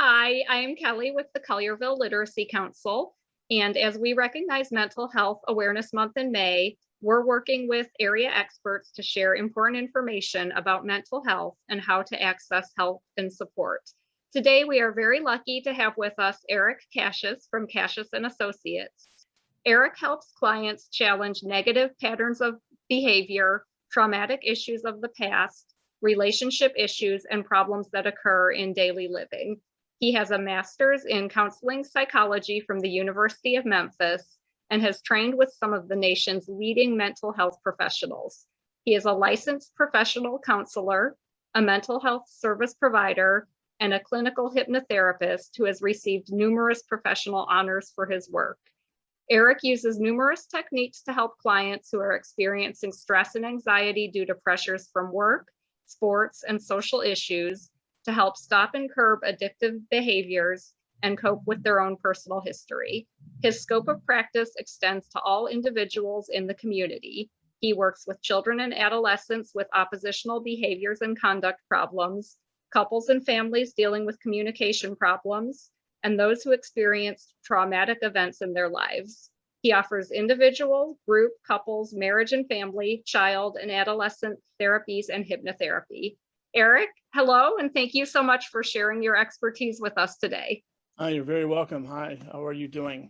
Hi, I am Kelly with the Collierville Literacy Council. And as we recognize Mental Health Awareness Month in May, we're working with area experts to share important information about mental health and how to access help and support. Today, we are very lucky to have with us Eric Cassius from Cassius and Associates. Eric helps clients challenge negative patterns of behavior, traumatic issues of the past, relationship issues, and problems that occur in daily living. He has a master's in counseling psychology from the University of Memphis and has trained with some of the nation's leading mental health professionals. He is a licensed professional counselor, a mental health service provider, and a clinical hypnotherapist who has received numerous professional honors for his work. Eric uses numerous techniques to help clients who are experiencing stress and anxiety due to pressures from work, sports, and social issues to help stop and curb addictive behaviors and cope with their own personal history. His scope of practice extends to all individuals in the community. He works with children and adolescents with oppositional behaviors and conduct problems, couples and families dealing with communication problems, and those who experience traumatic events in their lives. He offers individual, group, couples, marriage and family, child, and adolescent therapies and hypnotherapy. Eric, hello, and thank you so much for sharing your expertise with us today. You're very welcome. Hi, how are you doing?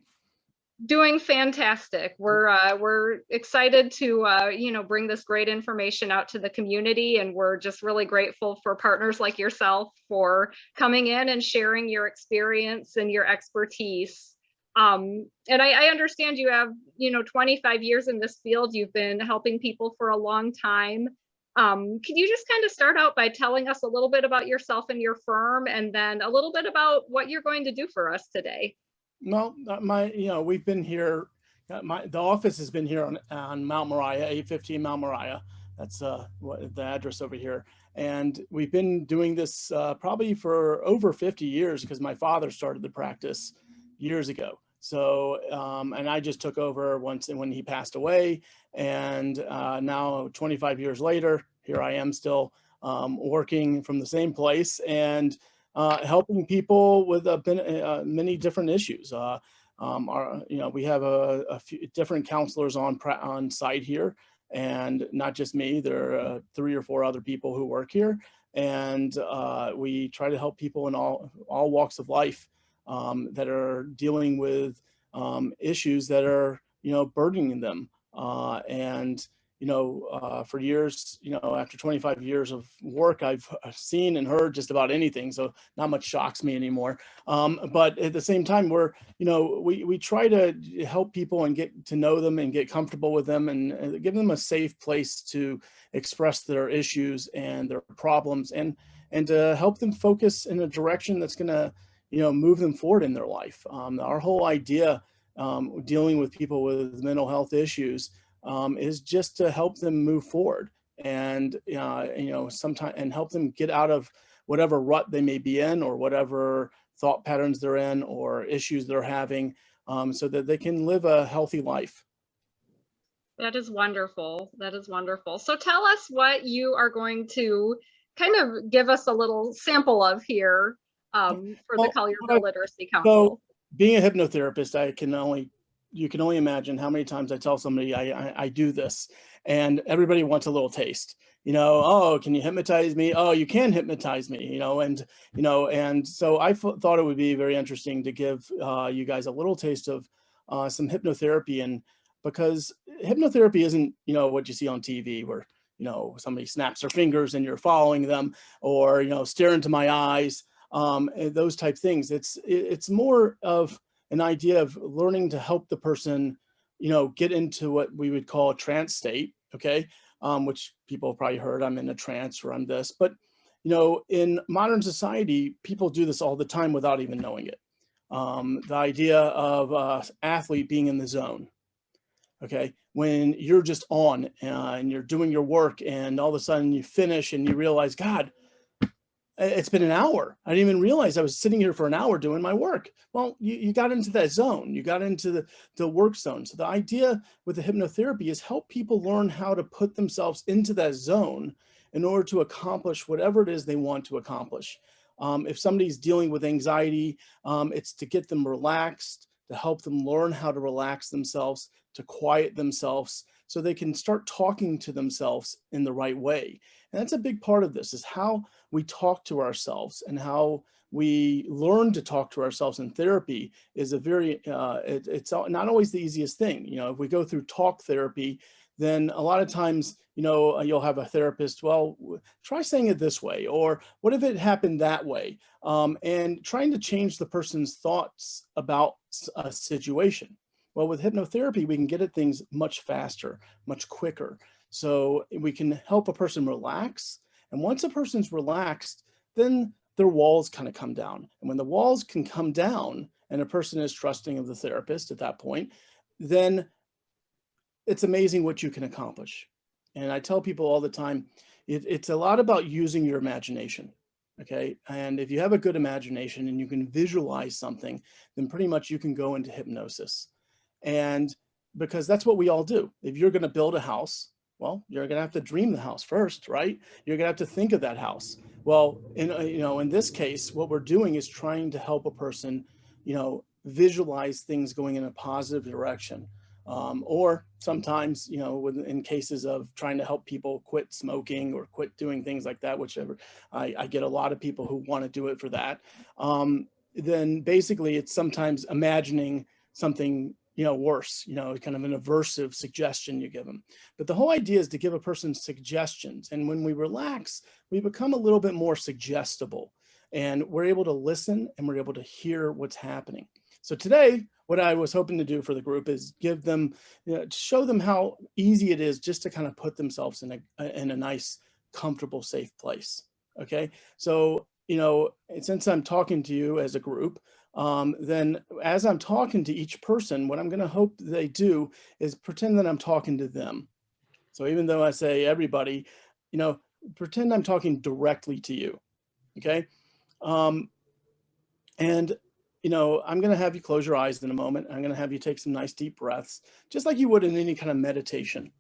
Doing fantastic. We're excited to bring this great information out to the community, and we're just really grateful for partners like yourself for coming in and sharing your experience and your expertise. And I understand you have 25 years in this field. You've been helping people for a long time. Could you just kind of start out by telling us a little bit about yourself and your firm, and then a little bit about what you're going to do for us today? Well, we've been here. The office has been here on Mount Moriah, 815 Mount Moriah. That's the address over here. And we've been doing this probably for over 50 years because my father started the practice years ago. So, and I just took over once when he passed away. And now 25 years later, here I am still working from the same place and helping people with many different issues. We have a few different counselors on site here, and not just me. There are 3 or 4 other people who work here, and we try to help people in all walks of life that are dealing with issues that are burdening them. For years, after 25 years of work, I've seen and heard just about anything. So not much shocks me anymore. But at the same time, we try to help people and get to know them and get comfortable with them and give them a safe place to express their issues and their problems and to help them focus in a direction that's going to, move them forward in their life. Our whole idea dealing with people with mental health issues is just to help them move forward and, sometimes and help them get out of whatever rut they may be in or whatever thought patterns they're in or issues they're having so that they can live a healthy life. That is wonderful. That is wonderful. So tell us what you are going to kind of give us a little sample of here for the Collierville Literacy Council. So being a hypnotherapist, you can only imagine how many times I tell somebody I do this, and everybody wants a little taste. Oh, can you hypnotize me? Oh, you can hypnotize me. And so I thought it would be very interesting to give you guys a little taste of some hypnotherapy, and because hypnotherapy isn't what you see on TV where somebody snaps their fingers and you're following them, or stare into my eyes, those type things. It's more of an idea of learning to help the person, get into what we would call a trance state, okay? Which people have probably heard, I'm in a trance or I'm this, but in modern society, people do this all the time without even knowing it. The idea of an athlete being in the zone, okay? When you're just on and you're doing your work and all of a sudden you finish and you realize, God, it's been an hour. I didn't even realize I was sitting here for an hour doing my work. Well, you got into that zone. You got into the work zone. So the idea with the hypnotherapy is help people learn how to put themselves into that zone in order to accomplish whatever it is they want to accomplish. If somebody's dealing with anxiety, it's to get them relaxed, to help them learn how to relax themselves, to quiet themselves so they can start talking to themselves in the right way. And that's a big part of this, is how we talk to ourselves, and how we learn to talk to ourselves in therapy is a very, it's not always the easiest thing. You know, if we go through talk therapy, then a lot of times, you know, you'll have a therapist, well, try saying it this way, or what if it happened that way? And trying to change the person's thoughts about a situation. Well, with hypnotherapy, we can get at things much faster, much quicker. So we can help a person relax. And once a person's relaxed, then their walls kind of come down. And when the walls can come down and a person is trusting of the therapist at that point, then it's amazing what you can accomplish. And I tell people all the time, it's a lot about using your imagination. Okay. And if you have a good imagination and you can visualize something, then pretty much you can go into hypnosis. And because that's what we all do. If you're going to build a house, well, you're going to have to dream the house first, right? You're going to have to think of that house. Well, in this case, what we're doing is trying to help a person, visualize things going in a positive direction. Or sometimes, in cases of trying to help people quit smoking or quit doing things like that, whichever, I get a lot of people who want to do it for that. Then basically it's sometimes imagining something, worse, kind of an aversive suggestion you give them. But the whole idea is to give a person suggestions. And when we relax, we become a little bit more suggestible, and we're able to listen and we're able to hear what's happening. So today, what I was hoping to do for the group is give them, show them how easy it is just to kind of put themselves in a nice, comfortable, safe place. Okay. So, since I'm talking to you as a group, then as I'm talking to each person, what I'm going to hope they do is pretend that I'm talking to them. So even though I say everybody, pretend I'm talking directly to you. Okay. And I'm going to have you close your eyes in a moment. I'm going to have you take some nice deep breaths, just like you would in any kind of meditation.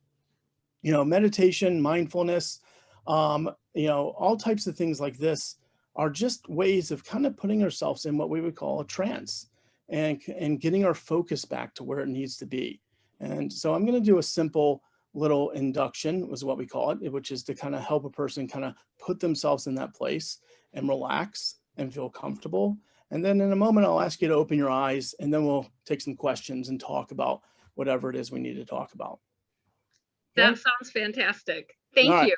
Meditation, mindfulness, all types of things like this are just ways of kind of putting ourselves in what we would call a trance, and getting our focus back to where it needs to be. And so I'm going to do a simple little induction, was what we call it, which is to kind of help a person kind of put themselves in that place and relax and feel comfortable. And then in a moment, I'll ask you to open your eyes, and then we'll take some questions and talk about whatever it is we need to talk about. That sounds fantastic. Thank you.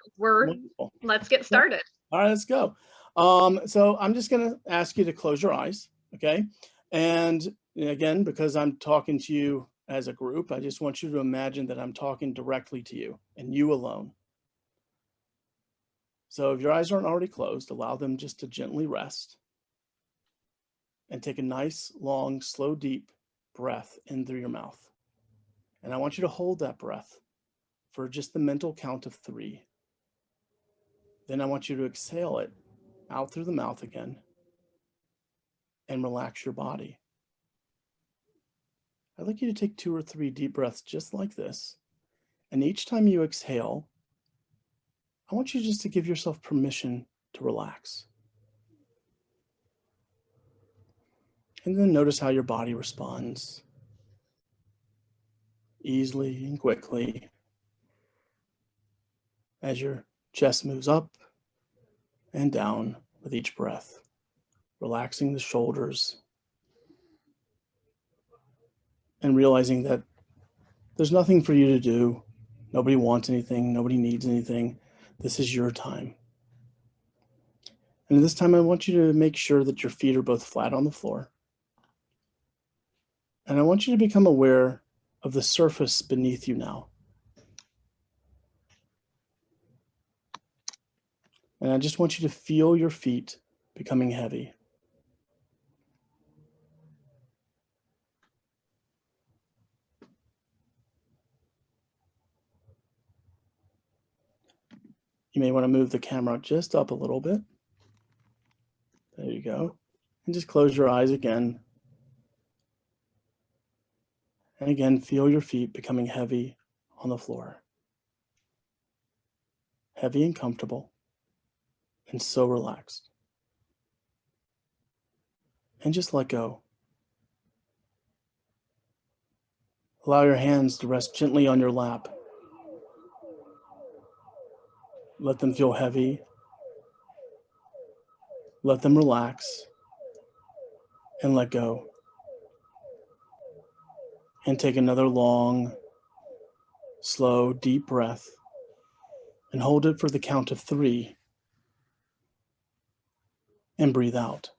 Let's get started. All right, let's go. So I'm just going to ask you to close your eyes. Okay. And again, because I'm talking to you as a group, I just want you to imagine that I'm talking directly to you and you alone. So if your eyes aren't already closed, allow them just to gently rest. And take a nice, long, slow, deep breath in through your mouth. And I want you to hold that breath for just the mental count of 3. Then I want you to exhale it out through the mouth again and relax your body. I'd like you to take 2 or 3 deep breaths just like this. And each time you exhale, I want you just to give yourself permission to relax. And then notice how your body responds easily and quickly as your chest moves up and down with each breath, relaxing the shoulders and realizing that there's nothing for you to do. Nobody wants anything. Nobody needs anything. This is your time. And this time I want you to make sure that your feet are both flat on the floor. And I want you to become aware of the surface beneath you now. And I just want you to feel your feet becoming heavy. You may want to move the camera just up a little bit. There you go. And just close your eyes again. And again, feel your feet becoming heavy on the floor. Heavy and comfortable, and so relaxed. and just let go. Allow your hands to rest gently on your lap. Let them feel heavy. Let them relax and let go. And take another long, slow, deep breath and hold it for the count of 3 and breathe out.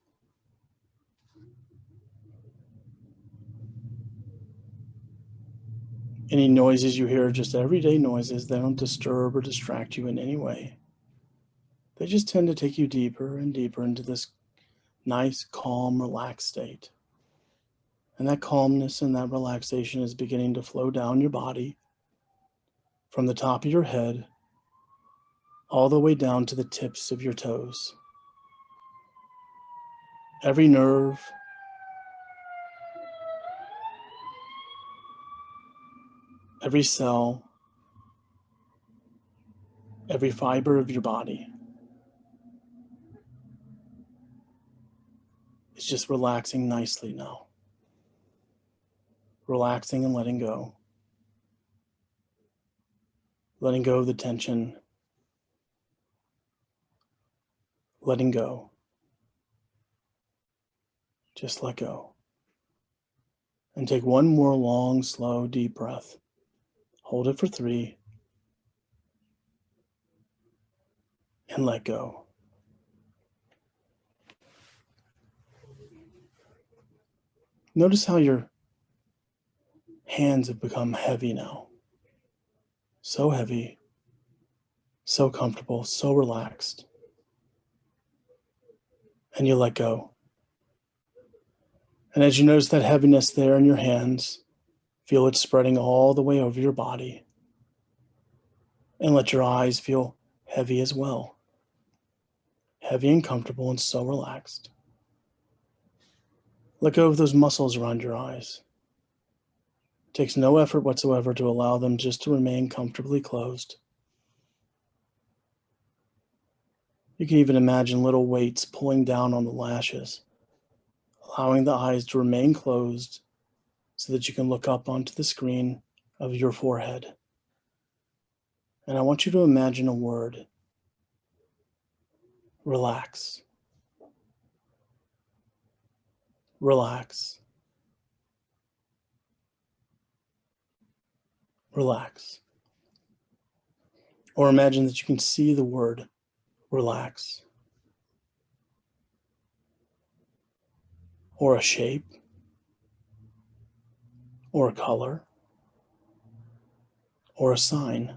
Any noises you hear are just everyday noises. They don't disturb or distract you in any way. They just tend to take you deeper and deeper into this nice, calm, relaxed state. And that calmness and that relaxation is beginning to flow down your body from the top of your head all the way down to the tips of your toes. Every nerve, every cell, every fiber of your body is just relaxing nicely now. Relaxing and letting go. Letting go of the tension. Letting go. Just let go. And take one more long, slow, deep breath. Hold it for 3. And let go. Notice how your hands have become heavy now. So heavy, so comfortable, so relaxed. And you let go. And as you notice that heaviness there in your hands, feel it spreading all the way over your body. And let your eyes feel heavy as well. Heavy and comfortable and so relaxed. Let go of those muscles around your eyes. It takes no effort whatsoever to allow them just to remain comfortably closed. You can even imagine little weights pulling down on the lashes, allowing the eyes to remain closed so that you can look up onto the screen of your forehead. And I want you to imagine a word. Relax. Relax. Relax. Or imagine that you can see the word relax. Or a shape. Or a color. Or a sign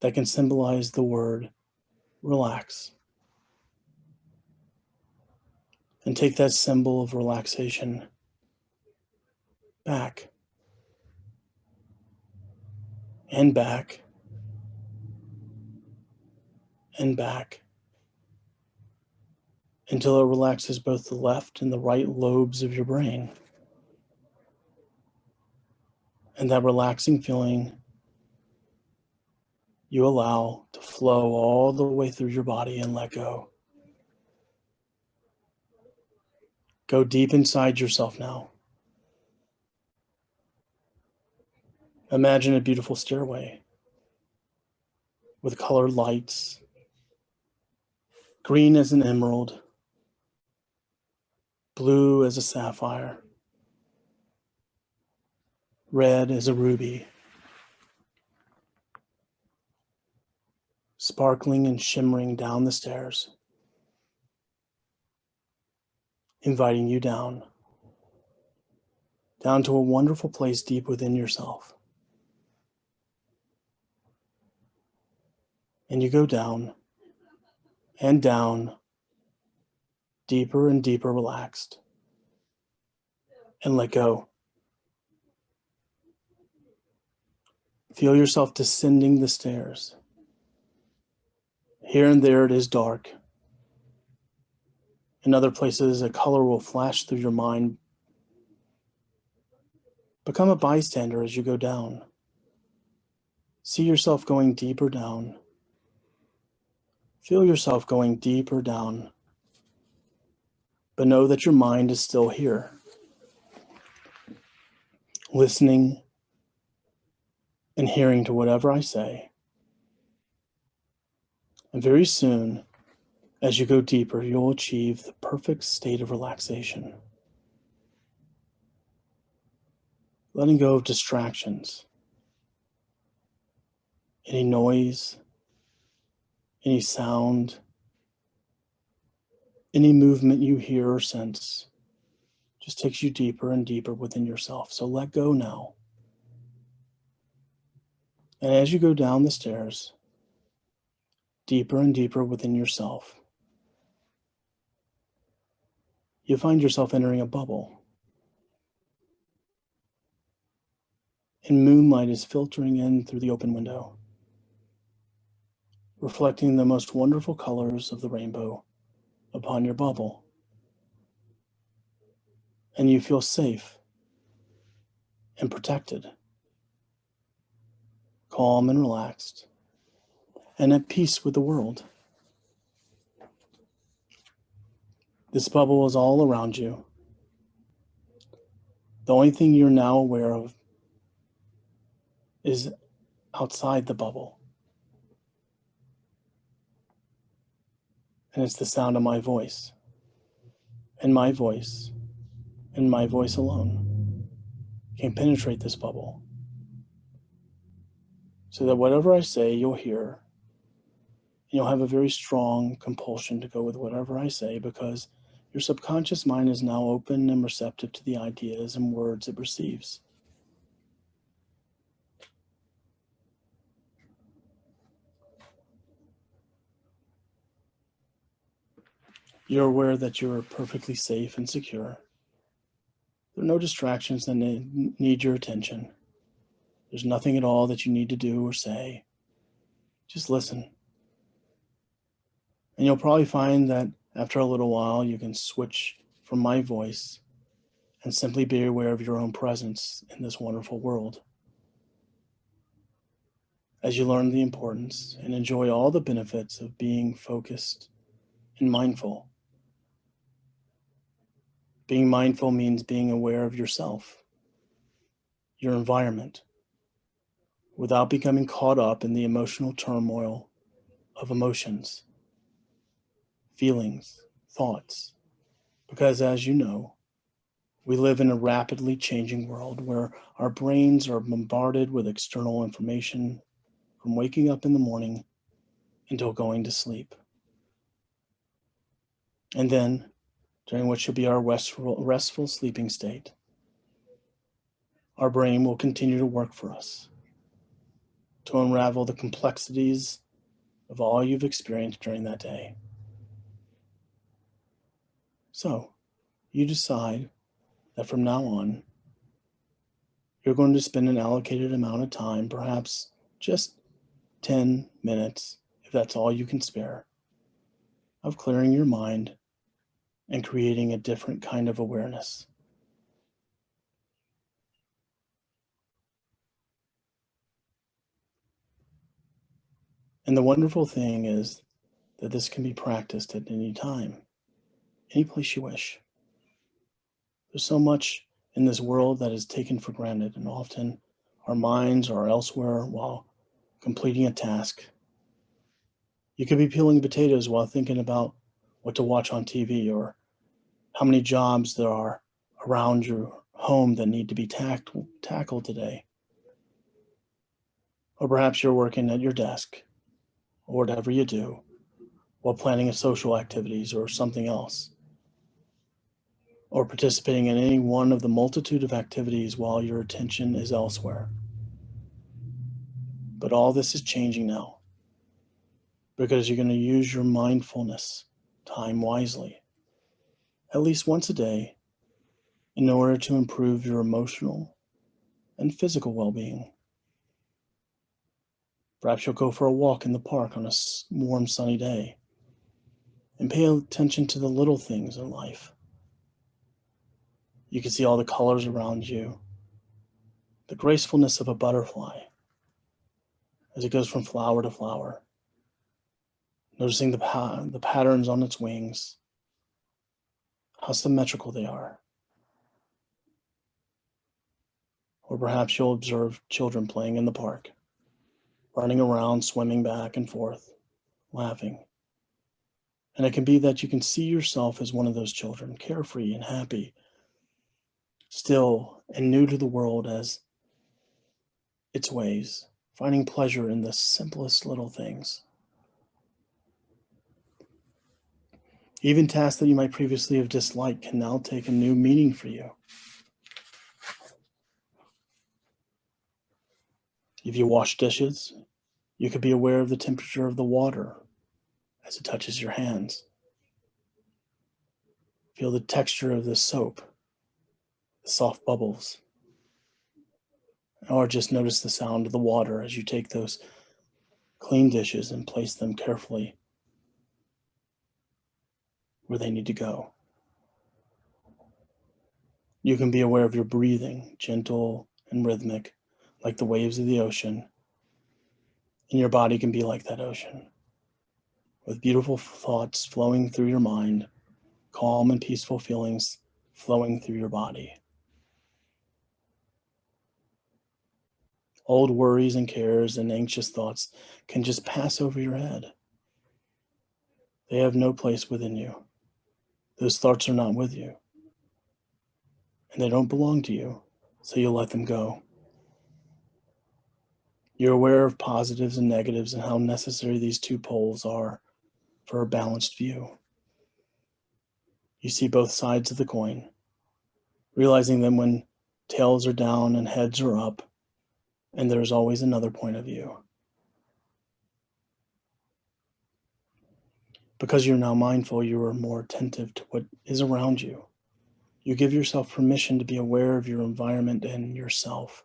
that can symbolize the word relax. And take that symbol of relaxation back and back and back until it relaxes both the left and the right lobes of your brain. And that relaxing feeling you allow to flow all the way through your body and let go. Go deep inside yourself now. Imagine a beautiful stairway with colored lights, green as an emerald, blue as a sapphire, red as a ruby, sparkling and shimmering down the stairs, inviting you down to a wonderful place deep within yourself. And you go down and down, deeper and deeper relaxed, and let go. Feel yourself descending the stairs. Here and there it is dark. In other places, a color will flash through your mind. Become a bystander as you go down. See yourself going deeper down. Feel yourself going deeper down. but know that your mind is still here, listening and hearing to whatever I say. And very soon, as you go deeper, you'll achieve the perfect state of relaxation. Letting go of distractions, any noise, any sound, any movement you hear or sense just takes you deeper and deeper within yourself. So let go now. And as you go down the stairs, deeper and deeper within yourself, you find yourself entering a bubble. And moonlight is filtering in through the open window, reflecting the most wonderful colors of the rainbow upon your bubble. And you feel safe and protected, calm and relaxed, and at peace with the world. This bubble is all around you. The only thing you're now aware of is outside the bubble. And it's the sound of my voice, and my voice, and my voice alone can penetrate this bubble, so that whatever I say, you'll hear, and you'll have a very strong compulsion to go with whatever I say, because your subconscious mind is now open and receptive to the ideas and words it receives. You're aware that you're perfectly safe and secure. There are no distractions that need your attention. There's nothing at all that you need to do or say. Just listen. And you'll probably find that after a little while, you can switch from my voice and simply be aware of your own presence in this wonderful world. As you learn the importance and enjoy all the benefits of being focused and mindful. Being mindful means being aware of yourself, your environment, without becoming caught up in the emotional turmoil of emotions, feelings, thoughts. Because as you know, we live in a rapidly changing world where our brains are bombarded with external information from waking up in the morning until going to sleep. And then, during what should be our restful sleeping state, our brain will continue to work for us to unravel the complexities of all you've experienced during that day. So, you decide that from now on, you're going to spend an allocated amount of time, perhaps just 10 minutes, if that's all you can spare, of clearing your mind and creating a different kind of awareness. And the wonderful thing is that this can be practiced at any time, any place you wish. There's so much in this world that is taken for granted, and often our minds are elsewhere while completing a task. You could be peeling potatoes while thinking about what to watch on TV, or how many jobs there are around your home that need to be tackled today. Or perhaps you're working at your desk, or whatever you do, while planning a social activities or something else, or participating in any one of the multitude of activities while your attention is elsewhere. But all this is changing now, because you're going to use your mindfulness time wisely, at least once a day, in order to improve your emotional and physical well-being. Perhaps you'll go for a walk in the park on a warm, sunny day and pay attention to the little things in life. You can see all the colors around you, the gracefulness of a butterfly as it goes from flower to flower, noticing the patterns on its wings, how symmetrical they are. Or perhaps you'll observe children playing in the park, running around, swimming back and forth, laughing. And it can be that you can see yourself as one of those children, carefree and happy, still and new to the world as its ways, finding pleasure in the simplest little things. Even tasks that you might previously have disliked can now take a new meaning for you. If you wash dishes, you could be aware of the temperature of the water as it touches your hands. Feel the texture of the soap, the soft bubbles. Or just notice the sound of the water as you take those clean dishes and place them carefully where they need to go. You can be aware of your breathing, gentle and rhythmic, like the waves of the ocean. And your body can be like that ocean, with beautiful thoughts flowing through your mind, calm and peaceful feelings flowing through your body. Old worries and cares and anxious thoughts can just pass over your head. They have no place within you. Those thoughts are not with you. And they don't belong to you, so you'll let them go. You're aware of positives and negatives and how necessary these two poles are for a balanced view. You see both sides of the coin, realizing that when tails are down and heads are up, and there's always another point of view. Because you're now mindful, you are more attentive to what is around you. You give yourself permission to be aware of your environment and yourself.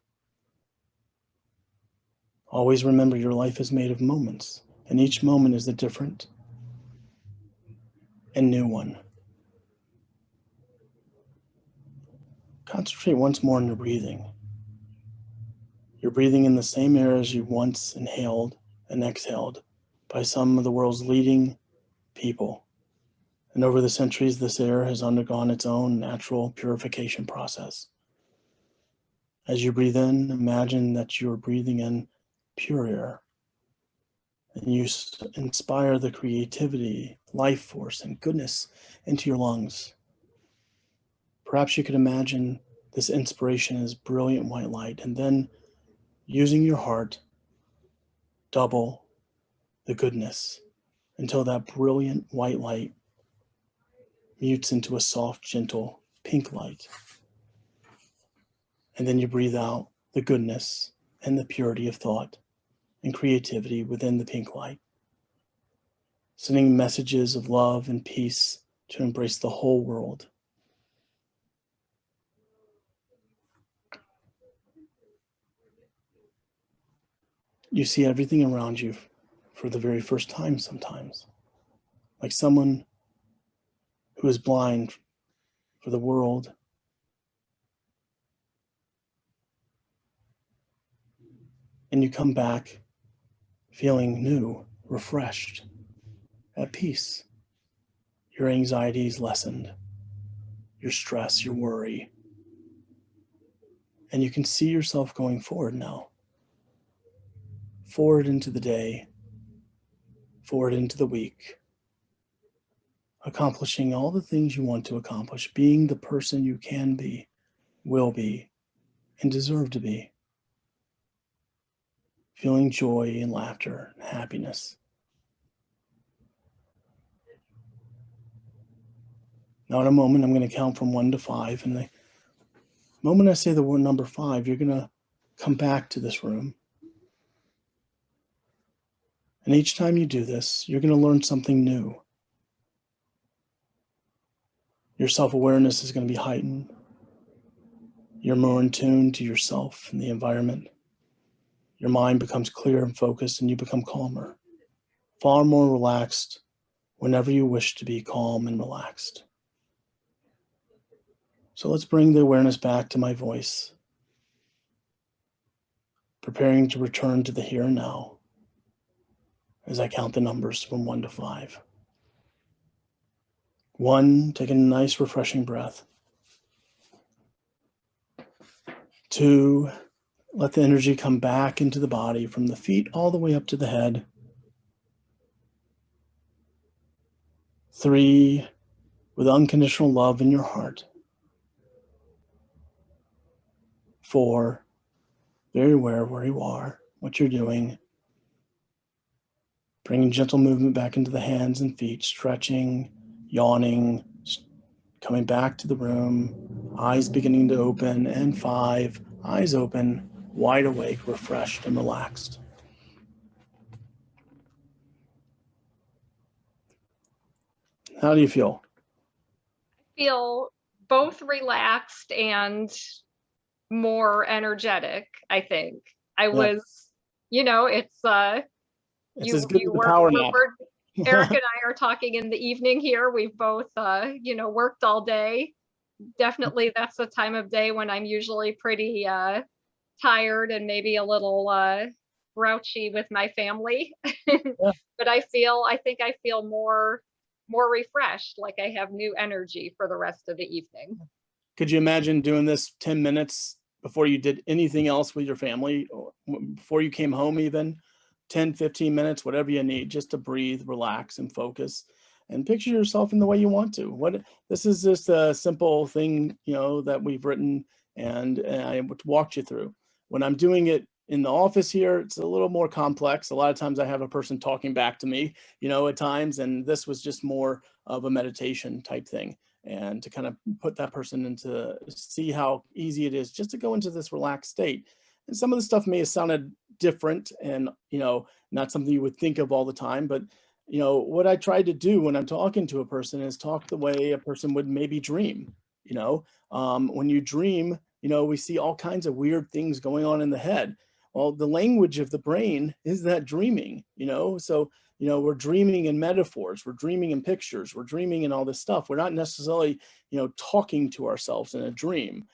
Always remember your life is made of moments, and each moment is a different and new one. Concentrate once more on your breathing. You're breathing in the same air as you once inhaled and exhaled by some of the world's leading people. And over the centuries, this air has undergone its own natural purification process. As you breathe in, imagine that you're breathing in pure air. And you inspire the creativity, life force, and goodness into your lungs. Perhaps you could imagine this inspiration as brilliant white light, and then using your heart, double the goodness until that brilliant white light mutes into a soft, gentle pink light. And then you breathe out the goodness and the purity of thought and creativity within the pink light, sending messages of love and peace to embrace the whole world. You see everything around you for the very first time sometimes, like someone who is blind for the world. And you come back feeling new, refreshed, at peace. Your anxieties lessened, your stress, your worry. And you can see yourself going forward now. Forward into the day, forward into the week, accomplishing all the things you want to accomplish, being the person you can be, will be, and deserve to be. Feeling joy and laughter and happiness. Now in a moment, I'm going to count from 1 to 5. And the moment I say the word number 5, you're going to come back to this room. And each time you do this, you're going to learn something new. Your self-awareness is going to be heightened. You're more in tune to yourself and the environment. Your mind becomes clear and focused, and you become calmer, far more relaxed whenever you wish to be calm and relaxed. So let's bring the awareness back to my voice, preparing to return to the here and now as I count the numbers from 1 to 5. 1, take a nice refreshing breath. 2, let the energy come back into the body from the feet all the way up to the head. 3, with unconditional love in your heart. 4, very aware of where you are, what you're doing. Bringing gentle movement back into the hands and feet, stretching, yawning, coming back to the room, eyes beginning to open, and 5, eyes open, wide awake, refreshed, and relaxed. How do you feel? Feel both relaxed and more energetic, I think. I Yeah. was, you know, it's It's as good as the power nap. Eric and I are talking in the evening here. We've both worked all day. Definitely that's the time of day when I'm usually pretty tired and maybe a little grouchy with my family. Yeah. But I think I feel more refreshed, like I have new energy for the rest of the evening. Could you imagine doing this 10 minutes before you did anything else with your family, or before you came home even? 10, 15 minutes, whatever you need, just to breathe, relax, and focus, and picture yourself in the way you want to. This is just a simple thing, that we've written and I walked you through. When I'm doing it in the office here, it's a little more complex. A lot of times I have a person talking back to me, at times, and this was just more of a meditation type thing. And to kind of put that person into, see how easy it is just to go into this relaxed state. And some of the stuff may have sounded different and, not something you would think of all the time. But, what I try to do when I'm talking to a person is talk the way a person would maybe dream. When you dream, we see all kinds of weird things going on in the head. Well, the language of the brain is that dreaming, so we're dreaming in metaphors, we're dreaming in pictures, we're dreaming in all this stuff. We're not necessarily, talking to ourselves in a dream,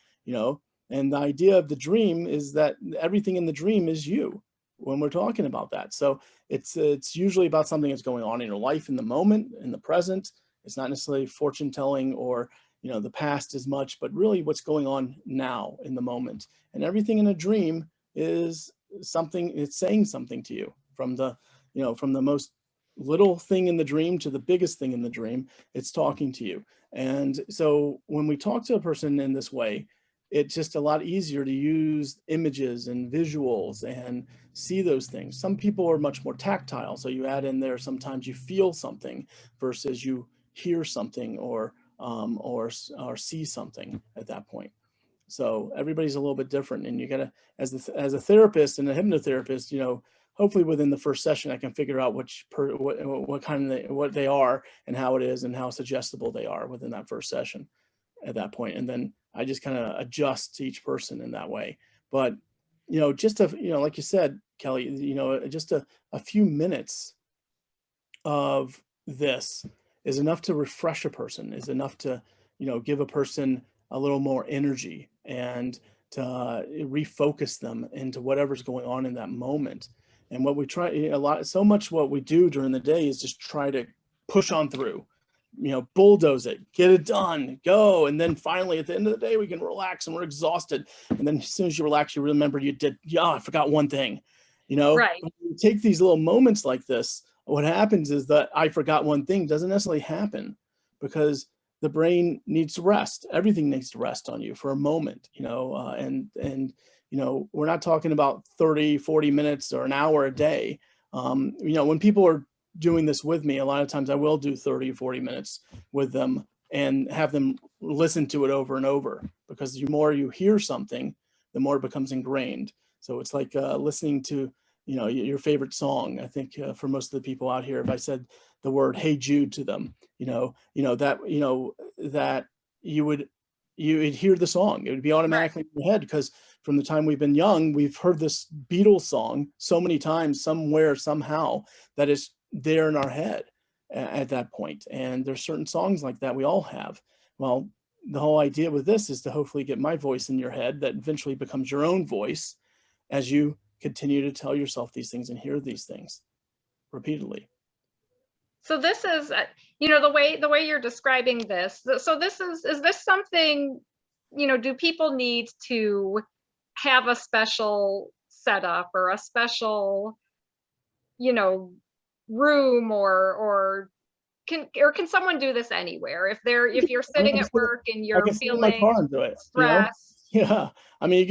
and the idea of the dream is that everything in the dream is you when we're talking about that. So it's usually about something that's going on in your life in the moment, in the present. It's not necessarily fortune telling or, the past as much, but really what's going on now in the moment. And everything in a dream is something, it's saying something to you from the most little thing in the dream to the biggest thing in the dream. It's talking to you. And so when we talk to a person in this way, it's just a lot easier to use images and visuals and see those things. Some people are much more tactile, so you add in there, sometimes you feel something versus you hear something or see something at that point. So everybody's a little bit different, and you gotta, as a therapist and a hypnotherapist, hopefully within the first session I can figure out what kind of what they are and how it is and how suggestible they are within that first session at that point. And then I just kind of adjust to each person in that way. But just like you said, Kelly, just a few minutes of this is enough to refresh a person, is enough to give a person a little more energy and to refocus them into whatever's going on in that moment. And what we try so much what we do during the day is just try to push on through, bulldoze it, get it done, go. And then finally at the end of the day, we can relax and we're exhausted. And then as soon as you relax, you remember I forgot one thing, Right. When you take these little moments like this, what happens is that I forgot one thing doesn't necessarily happen because the brain needs to rest. Everything needs to rest on you for a moment, and we're not talking about 30, 40 minutes or an hour a day. When people are doing this with me, a lot of times I will do 30 or 40 minutes with them and have them listen to it over and over, because the more you hear something, the more it becomes ingrained. So it's like listening to, your favorite song. I think for most of the people out here, if I said the word "Hey Jude" to them, that you would hear the song. It would be automatically in your head, because from the time we've been young, we've heard this Beatles song so many times, somewhere, somehow, that is there in our head at that point. And there's certain songs like that we all have. Well, the whole idea with this is to hopefully get my voice in your head that eventually becomes your own voice as you continue to tell yourself these things and hear these things repeatedly. So this is, the way you're describing this. So is this something, do people need to have a special setup or a special, you know, room or can someone do this anywhere? If you're I mean, sitting at work and I you're can sit in my feeling car and do it, you know? stressed. Yeah. I mean,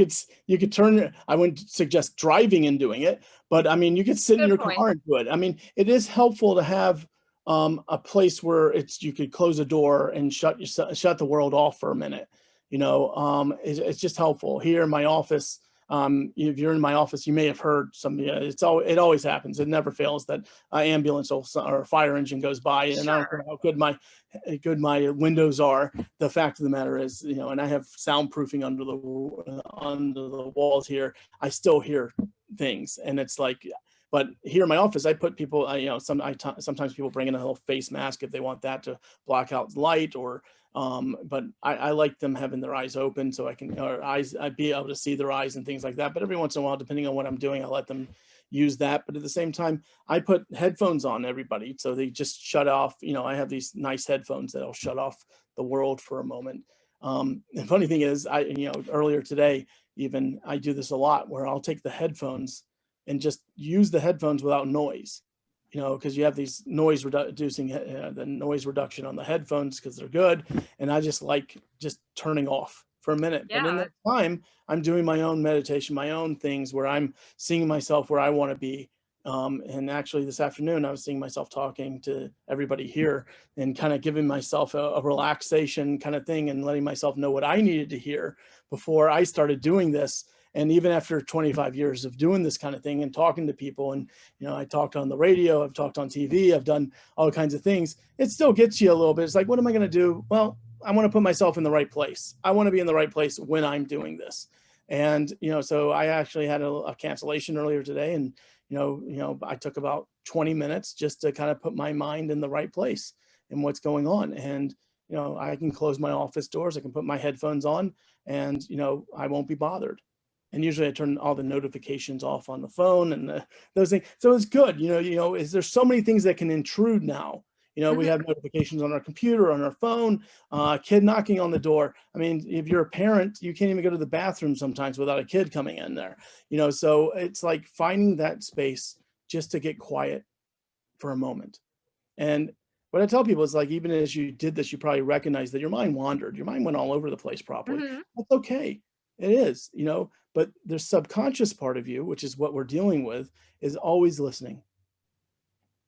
you could turn, I wouldn't suggest driving and doing it, but I mean, you could sit in Good your point. car and do it. I mean, it is helpful to have a place where you could close a door and shut the world off for a minute. It's just helpful. Here in my office, if you're in my office, you may have heard it always happens. It never fails that an ambulance or fire engine goes by, and I don't care Sure. how good my windows are. The fact of the matter is, and I have soundproofing under the walls here. I still hear things, and it's like, but here in my office, I put people, sometimes people bring in a little face mask if they want that to block out light, but I like them having their eyes open so I'd be able to see their eyes and things like that. But every once in a while, depending on what I'm doing, I let them use that. But at the same time, I put headphones on everybody, so they just shut off. I have these nice headphones that'll shut off the world for a moment. The funny thing is, earlier today, even I do this a lot where I'll take the headphones and just use the headphones without noise, because you have these the noise reduction on the headphones because they're good. And I just like just turning off for a minute. But in Yeah. that time, I'm doing my own meditation, my own things where I'm seeing myself where I want to be. And actually this afternoon, I was seeing myself talking to everybody here and kind of giving myself a relaxation kind of thing and letting myself know what I needed to hear before I started doing this. And even after 25 years of doing this kind of thing and talking to people, and I talked on the radio, I've talked on TV, I've done all kinds of things, it still gets you a little bit. It's like, what am I going to do? Well, I want to put myself in the right place. I want to be in the right place when I'm doing this. And so I actually had a cancellation earlier today, and I took about 20 minutes just to kind of put my mind in the right place and what's going on. And I can close my office doors, I can put my headphones on, and I won't be bothered. And usually I turn all the notifications off on the phone and those things. So it's good. There's so many things that can intrude now. We have notifications on our computer, on our phone, kid knocking on the door. I mean, if you're a parent, you can't even go to the bathroom sometimes without a kid coming in there. So it's like finding that space just to get quiet for a moment. And what I tell people is, like, even as you did this, you probably recognize that your mind wandered. Your mind went all over the place probably. Hmm. That's okay. It is, but the subconscious part of you, which is what we're dealing with, is always listening.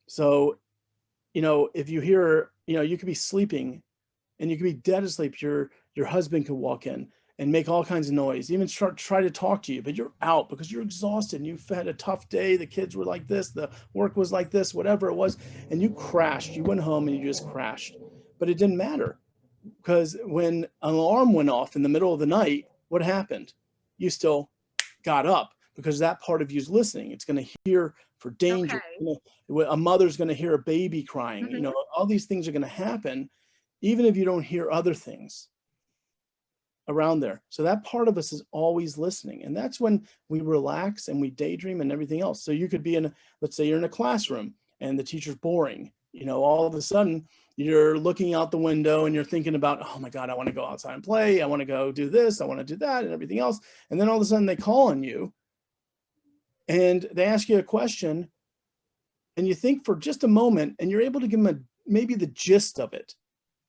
So, if you hear, you could be sleeping and you could be dead asleep. Your husband could walk in and make all kinds of noise, even try to talk to you, but you're out because you're exhausted and you've had a tough day. The kids were like this, the work was like this, whatever it was, and you crashed. You went home and you just crashed. But it didn't matter, because when an alarm went off in the middle of the night, what happened? You still got up because that part of you is listening. It's going to hear for danger. Okay. A mother's going to hear a baby crying. Hmm. All these things are going to happen, even if you don't hear other things around there. So that part of us is always listening. And that's when we relax and we daydream and everything else. So you could be let's say you're in a classroom and the teacher's boring. All of a sudden you're looking out the window and you're thinking about, oh my God, I want to go outside and play. I want to go do this. I want to do that and everything else. And then all of a sudden they call on you and they ask you a question and you think for just a moment and you're able to give them maybe the gist of it,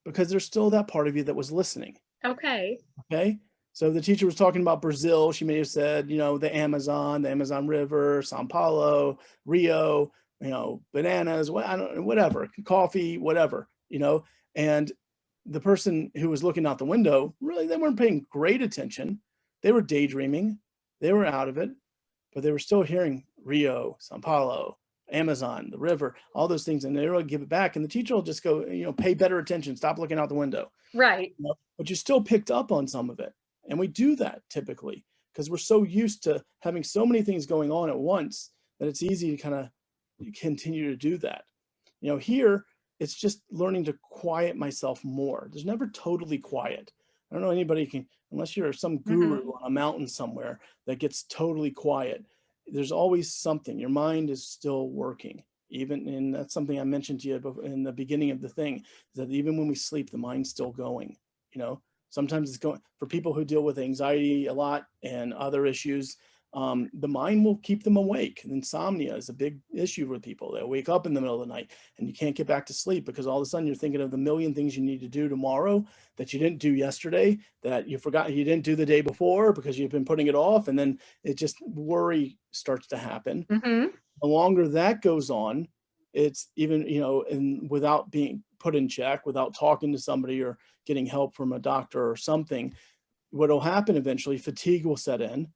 because there's still that part of you that was listening. Okay. Okay. So the teacher was talking about Brazil. She may have said, the Amazon River, Sao Paulo, Rio, bananas, whatever, coffee, whatever, and the person who was looking out the window, really, they weren't paying great attention. They were daydreaming. They were out of it, but they were still hearing Rio, Sao Paulo, Amazon, the river, all those things. And they will give it back. And the teacher will just go, pay better attention. Stop looking out the window. Right. But you still picked up on some of it. And we do that typically because we're so used to having so many things going on at once that it's easy to kind of continue to do that. Here, it's just learning to quiet myself more. There's never totally quiet. I don't know anybody can, unless you're some guru on a mountain somewhere that gets totally quiet. There's always something. Your mind is still working. even, and that's something I mentioned to you in the beginning of the thing, is that even when we sleep, the mind's still going, you know, sometimes it's going, for people who deal with anxiety a lot and other issues, the mind will keep them awake. And insomnia is a big issue with people. They'll wake up in the middle of the night and you can't get back to sleep because all of a sudden you're thinking of the million things you need to do tomorrow that you didn't do yesterday, that you forgot you didn't do the day before because you've been putting it off. And then it just, worry starts to happen. Mhm. The longer that goes on, it's even, you know, and without being put in check, without talking to somebody or getting help from a doctor or something, what will happen eventually, fatigue will set in.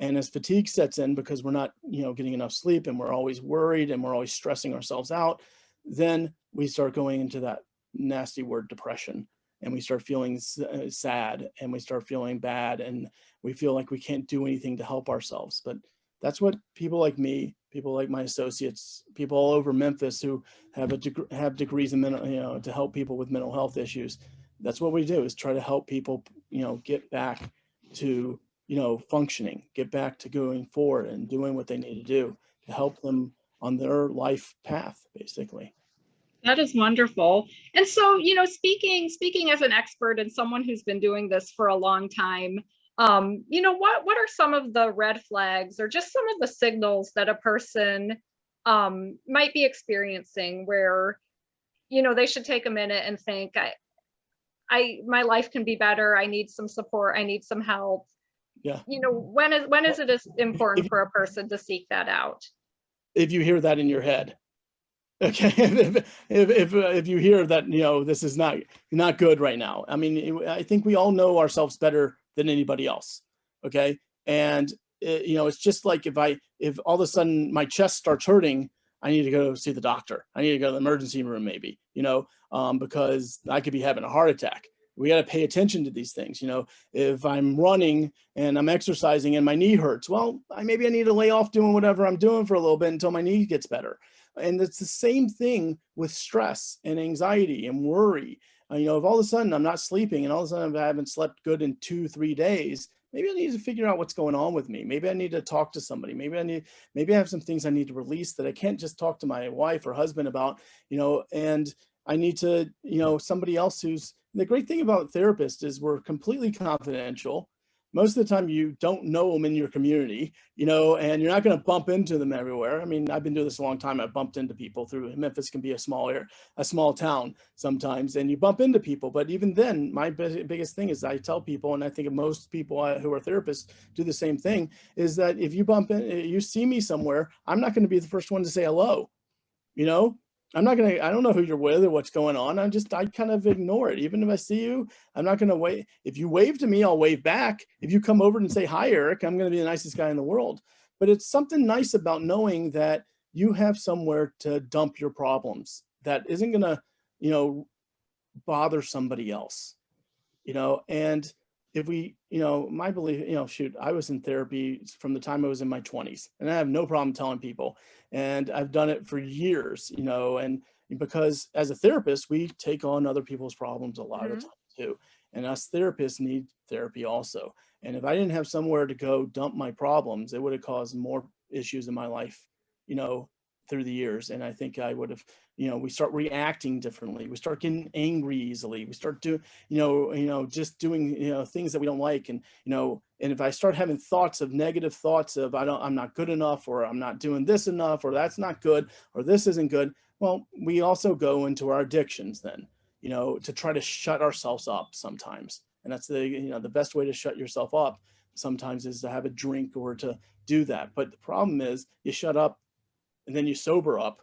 And as fatigue sets in, because we're not, you know, getting enough sleep and we're always worried and we're always stressing ourselves out, then we start going into that nasty word depression, and we start feeling sad, and we start feeling bad, and we feel like we can't do anything to help ourselves. But that's what people like me, people like my associates, people all over Memphis who have have degrees in mental, you know, to help people with mental health issues. That's what we do, is try to help people, you know, get back to, you know, functioning, get back to going forward and doing what they need to do to help them on their life path, basically. That is wonderful. And so, you know, speaking as an expert and someone who's been doing this for a long time, you know, what are some of the red flags or just some of the signals that a person might be experiencing where, you know, they should take a minute and think, my life can be better. I need some support. I need some help. Yeah. You know, when is it as important for a person to seek that out? If you hear that in your head, okay, if you hear that, you know, this is not good right now. I mean, I think we all know ourselves better than anybody else. Okay. And you know, it's just like if all of a sudden my chest starts hurting, I need to go see the doctor. I need to go to the emergency room, maybe, you know, because I could be having a heart attack. We got to pay attention to these things. You know, if I'm running and I'm exercising and my knee hurts, well, maybe I need to lay off doing whatever I'm doing for a little bit until my knee gets better. And it's the same thing with stress and anxiety and worry. You know, if all of a sudden I'm not sleeping and all of a sudden I haven't slept good in 2-3 days, maybe I need to figure out what's going on with me. Maybe I need to talk to somebody. Maybe I have some things I need to release that I can't just talk to my wife or husband about, you know, and I need to, you know, somebody else who's, the great thing about therapists is we're completely confidential. Most of the time you don't know them in your community, you know, and you're not going to bump into them everywhere. I mean, I've been doing this a long time. I've bumped into people through, Memphis can be a small town sometimes, and you bump into people. But even then, my biggest thing is I tell people, and I think most people who are therapists do the same thing, is that if you bump in, you see me somewhere, I'm not going to be the first one to say hello, you know. I don't know who you're with or what's going on. I kind of ignore it. Even if I see you, I'm not going to wait. If you wave to me, I'll wave back. If you come over and say, hi, Eric, I'm going to be the nicest guy in the world. But it's something nice about knowing that you have somewhere to dump your problems that isn't going to, you know, bother somebody else, you know. And if we, you know, my belief, you know, shoot, I was in therapy from the time I was in my 20s, and I have no problem telling people, and I've done it for years, you know, and because as a therapist, we take on other people's problems a lot of the time too. And us therapists need therapy also. And if I didn't have somewhere to go dump my problems, it would have caused more issues in my life, you know, through the years. And I think I would have, you know, we start reacting differently. We start getting angry easily. We start doing, just doing, you know, things that we don't like. And, you know, and if I start having thoughts of negative thoughts of, I'm not good enough, or I'm not doing this enough, or that's not good, or this isn't good. Well, we also go into our addictions then, you know, to try to shut ourselves up sometimes. And that's the best way to shut yourself up sometimes is to have a drink or to do that. But the problem is you shut up and then you sober up,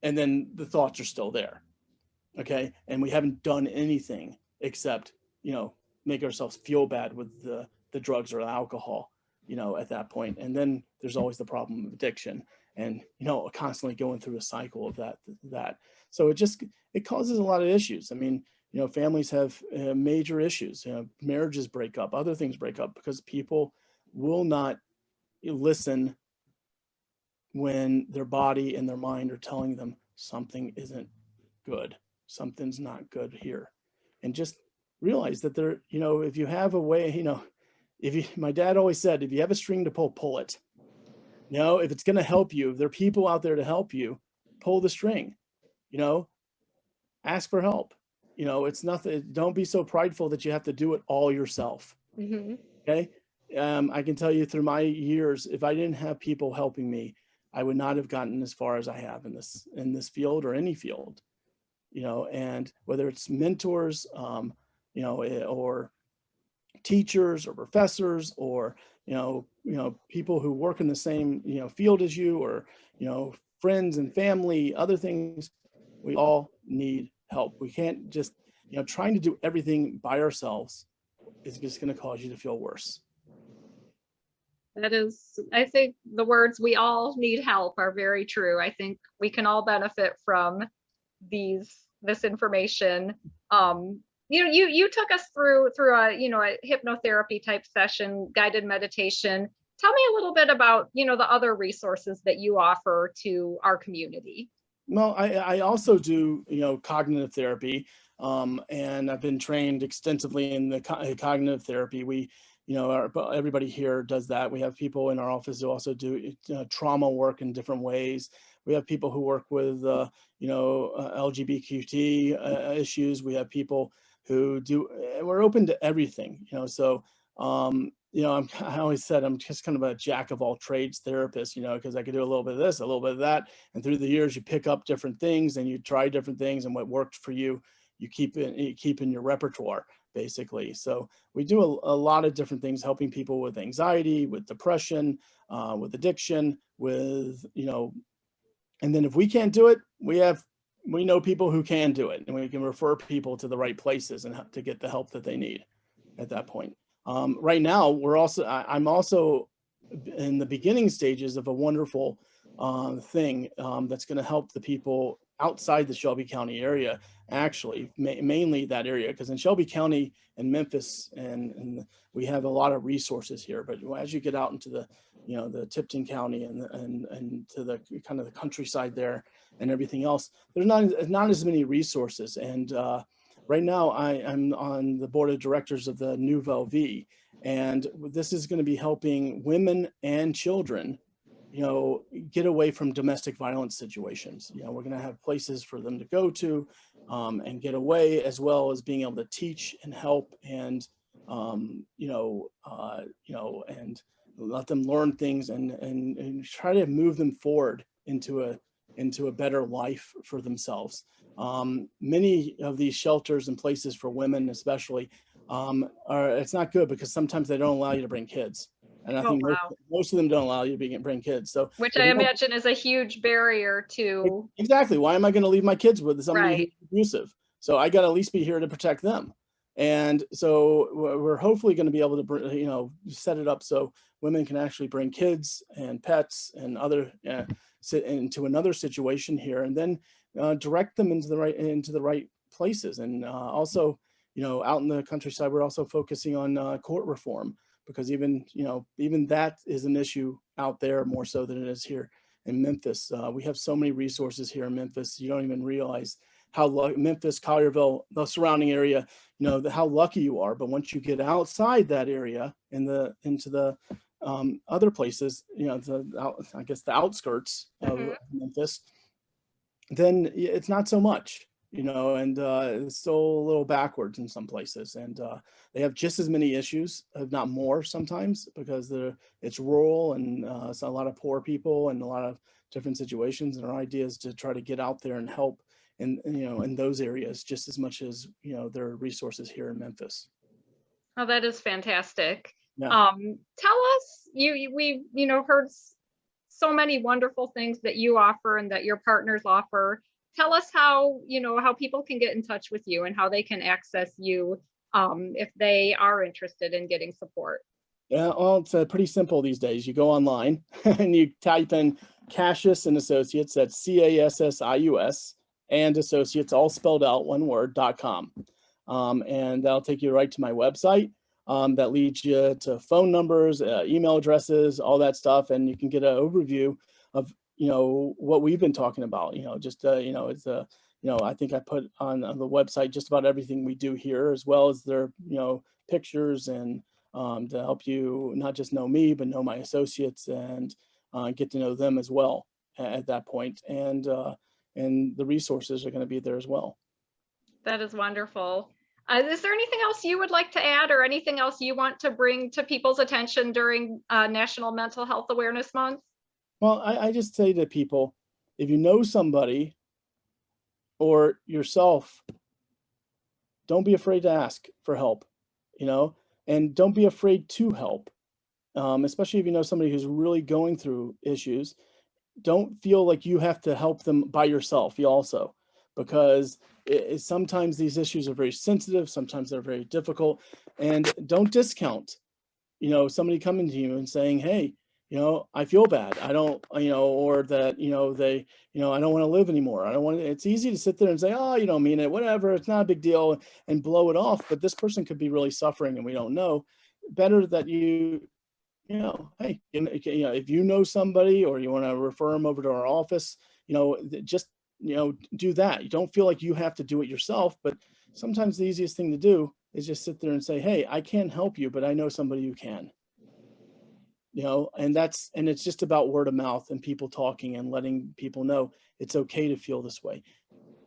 and then the thoughts are still there. Okay. And we haven't done anything except, you know, make ourselves feel bad with the drugs or the alcohol, you know, at that point. And then there's always the problem of addiction and, you know, constantly going through a cycle of that. So it causes a lot of issues. I mean, you know, families have major issues, you know, marriages break up, other things break up because people will not listen when their body and their mind are telling them something isn't good, something's not good here. And just realize that there, you know, if you have a way, you know, my dad always said, if you have a string to pull, pull it. You know, if it's going to help you, if there are people out there to help you, pull the string, you know, ask for help. You know, it's nothing. Don't be so prideful that you have to do it all yourself. Mhm. Okay. I can tell you through my years, if I didn't have people helping me, I would not have gotten as far as I have in this field or any field, you know, and whether it's mentors, you know, or teachers or professors or, people who work in the same, field as you, or, friends and family, other things, we all need help. We can't just, trying to do everything by ourselves is just going to cause you to feel worse. That is, I think the words "we all need help" are very true. I think we can all benefit from this information. You took us through a hypnotherapy type session, guided meditation. Tell me a little bit about the other resources that you offer to our community. Well, I also do, cognitive therapy, and I've been trained extensively in the cognitive therapy. We, everybody here does that. We have people in our office who also do trauma work in different ways. We have people who work with, LGBTQ issues. We have people who do. We're open to everything, So, I always said I'm just kind of a jack of all trades therapist, because I could do a little bit of this, a little bit of that, and through the years you pick up different things and you try different things, and what worked for you, you keep in your repertoire, basically. So we do a lot of different things, helping people with anxiety, with depression, with addiction, with and then if we can't do it, we know people who can do it, and we can refer people to the right places and to get the help that they need at that point. Right now, I'm also in the beginning stages of a wonderful thing that's going to help the people outside the Shelby County area, actually, mainly that area, because in Shelby County and Memphis, and we have a lot of resources here. But as you get out into the Tipton County and to the kind of the countryside there and everything else, there's not as many resources. And right now, I'm on the board of directors of the Nouvelle Vie, and this is going to be helping women and children, get away from domestic violence situations. We're going to have places for them to go to and get away, as well as being able to teach and help and, and let them learn things and try to move them forward into a better life for themselves. Many of these shelters and places for women, especially, it's not good because sometimes they don't allow you to bring kids. And I Oh, think wow. most of them don't allow you to bring kids. So Which if I you don't, imagine is a huge barrier to, exactly, why am I going to leave my kids with somebody who's right. abusive? So I got to at least be here to protect them. And so we're hopefully going to be able to, set it up so women can actually bring kids and pets and other into another situation here, and then direct them into the right places. And also, out in the countryside, we're also focusing on court reform, because even that is an issue out there more so than it is here in Memphis. We have so many resources here in Memphis. You don't even realize how Memphis, Collierville, the surrounding area, how lucky you are. But once you get outside that area into the other places, I guess the outskirts of Mhm. Memphis, then it's not so much, and it's still a little backwards in some places. And they have just as many issues, if not more sometimes, because it's rural, and it's a lot of poor people and a lot of different situations. And our idea is to try to get out there and help in those areas just as much as, there are resources here in Memphis. Oh, that is fantastic. Yeah. Tell us, we heard so many wonderful things that you offer and that your partners offer. Tell us how people can get in touch with you and how they can access you if they are interested in getting support. Yeah, well, it's pretty simple these days. You go online and you type in Cassius and Associates, that's CASSIUS, and Associates, all spelled out, one word, .com. And that'll take you right to my website. That leads you to phone numbers, email addresses, all that stuff. And you can get an overview of, what we've been talking about, I think I put on the website just about everything we do here, as well as their, pictures, and to help you not just know me, but know my associates and get to know them as well at that point. And and the resources are going to be there as well. That is wonderful. Is there anything else you would like to add or anything else you want to bring to people's attention during National Mental Health Awareness Month? Well, I just say to people, if you know somebody or yourself, don't be afraid to ask for help, you know, and don't be afraid to help, especially if you know somebody who's really going through issues. Don't feel like you have to help them by yourself. You also, because sometimes these issues are very sensitive, sometimes they're very difficult, and don't discount, you know, somebody coming to you and saying, hey, you know, I feel bad. I don't, you know, or that, you know, they, you know, I don't want to live anymore. I don't want to, it's easy to sit there and say, oh, you don't mean it, whatever, it's not a big deal, and blow it off. But this person could be really suffering and we don't know. Better that you know, hey, you know, if you know somebody or you want to refer them over to our office, you know, just, you know, do that. You don't feel like you have to do it yourself, but sometimes the easiest thing to do is just sit there and say, hey, I can't help you, but I know somebody who can. You know, and it's just about word of mouth and people talking and letting people know it's okay to feel this way.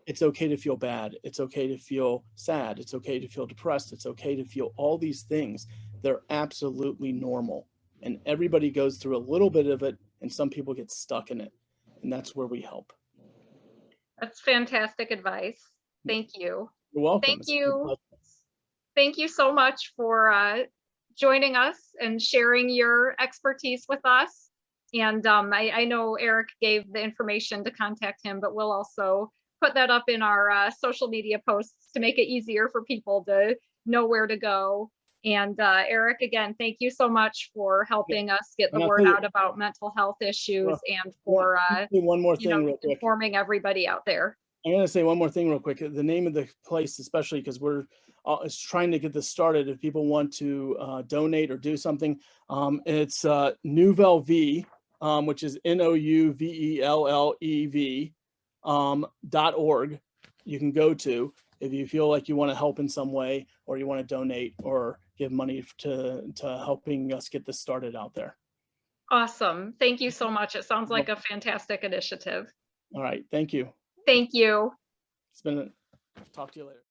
It's okay to feel bad. It's okay to feel sad. It's okay to feel depressed. It's okay to feel all these things. They're absolutely normal. And everybody goes through a little bit of it, and some people get stuck in it. And that's where we help. That's fantastic advice. Thank you. You're welcome. Thank It's a you. pleasure. Thank you so much for joining us and sharing your expertise with us. And I know Eric gave the information to contact him, but we'll also put that up in our social media posts to make it easier for people to know where to go. And Eric, again, thank you so much for helping us get the And I'll word tell you- out about mental health issues Well, and for one more you thing know, real quick. informing everybody out there. I'm going to say one more thing real quick. The name of the place, especially because we're trying to get this started. If people want to donate or do something, it's Nouvelle Vie, which is NOUVELLEV .org. You can go to if you feel like you want to help in some way, or you want to donate or give money to helping us get this started out there. Awesome. Thank you so much. It sounds like a fantastic initiative. All right. Thank you. Thank you. It's been talk to you later.